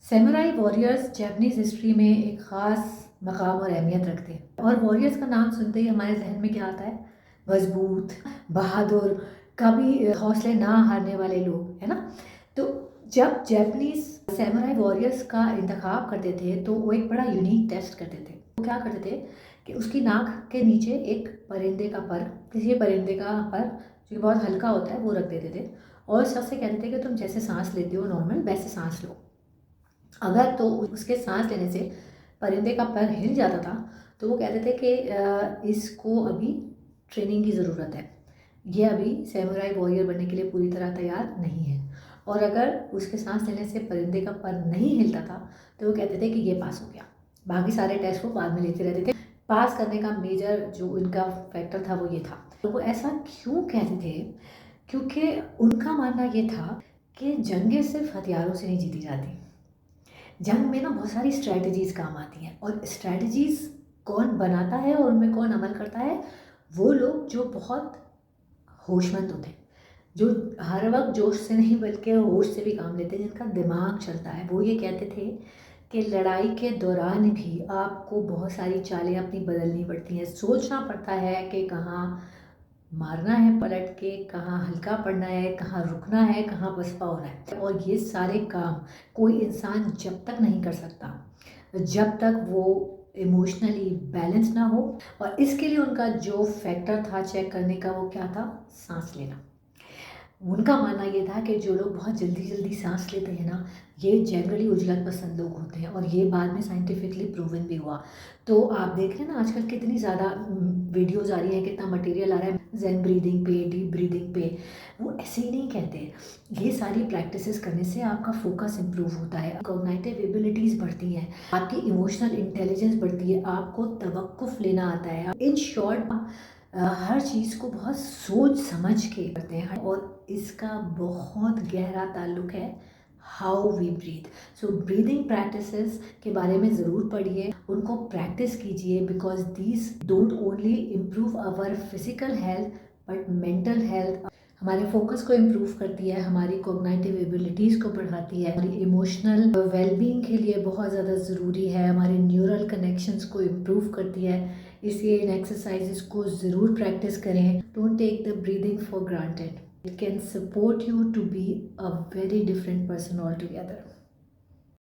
Samurai warriors Japanese history में एक ख़ास मकाम और अहमियत रखते हैं और वॉरियर्स का नाम सुनते ही हमारे जहन में क्या आता है? मजबूत, बहादुर, कभी हौसले ना हारने वाले लोग, है ना? तो जब जापानीज़ सैमुराई वॉरियर्स का इंतखाब करते थे तो वो एक बड़ा यूनिक टेस्ट करते थे। वो क्या करते थे कि उसकी नाक के नीचे एक परिंदे का पर, किसी परिंदे का पर जो बहुत हल्का होता है वो रख देते थे और सबसे कहते थे कि तुम जैसे सांस लेते हो नॉर्मल वैसे सांस लो। अगर तो उसके सांस लेने से परिंदे का पैर हिल जाता था तो वो कहते थे कि इसको अभी ट्रेनिंग की ज़रूरत है, ये अभी सैमुराई वॉरियर बनने के लिए पूरी तरह तैयार नहीं है। और अगर उसके सांस लेने से परिंदे का पर नहीं हिलता था तो वो कहते थे कि ये पास हो गया। बाकी सारे टेस्ट वो बाद में लेते रहते थे। पास करने का मेजर जो इनका फैक्टर था वो ये था। तो वो ऐसा क्यों कहते थे? क्योंकि उनका मानना ये था कि जंगें सिर्फ हथियारों से नहीं जीती जाती। जंग में ना बहुत सारी स्ट्रैटेजीज़ काम आती हैं और स्ट्रैटेजीज़ कौन बनाता है और उनमें कौन अमल करता है? वो लोग जो बहुत होशमंद होते हैं, जो हर वक्त जोश से नहीं बल्कि होश से भी काम लेते हैं, जिनका दिमाग चलता है। वो ये कहते थे कि लड़ाई के दौरान भी आपको बहुत सारी चालें अपनी बदलनी पड़ती हैं, सोचना पड़ता है कि कहाँ मारना है पलट के, कहाँ हल्का पड़ना है, कहाँ रुकना है, कहाँ पछपा होना है। और ये सारे काम कोई इंसान जब तक नहीं कर सकता जब तक वो इमोशनली बैलेंस ना हो। और इसके लिए उनका जो फैक्टर था चेक करने का वो क्या था? सांस लेना। उनका मानना ये था कि जो लोग बहुत जल्दी जल्दी सांस लेते हैं ना, ये जनरली उजलत पसंद लोग होते हैं और ये बाद में साइंटिफिकली प्रूवन भी हुआ। तो आप देख रहे हैं ना आजकल कितनी ज़्यादा वीडियोज़ आ रही हैं, कितना मटेरियल आ रहा है ज़ेन ब्रीदिंग पे, डीप ब्रीदिंग पे। वो ऐसे ही नहीं कहते, ये सारी प्रैक्टिसेस करने से आपका फोकस इम्प्रूव होता है, कॉग्निटिव एबिलिटीज़ बढ़ती हैं, आपकी इमोशनल इंटेलिजेंस बढ़ती है, आपको तवक्कुफ लेना आता है। इन शॉर्ट हर चीज़ को बहुत सोच समझ के करते हैं और इसका बहुत गहरा ताल्लुक है how we breathe. So breathing practices के बारे में ज़रूर पढ़िए, उनको प्रैक्टिस कीजिए, because these don't only improve our physical health but mental health. हमारे फोकस को इम्प्रूव करती है, हमारी कॉग्निटिव एबिलिटीज़ को बढ़ाती है, हमारी इमोशनल वेलबींग के लिए बहुत ज़्यादा ज़रूरी है, हमारे न्यूरल कनेक्शंस को इम्प्रूव करती है। इसलिए इन एक्सरसाइजेस को ज़रूर प्रैक्टिस करें। Don't take the breathing for granted, it can support you to be a very different person all together.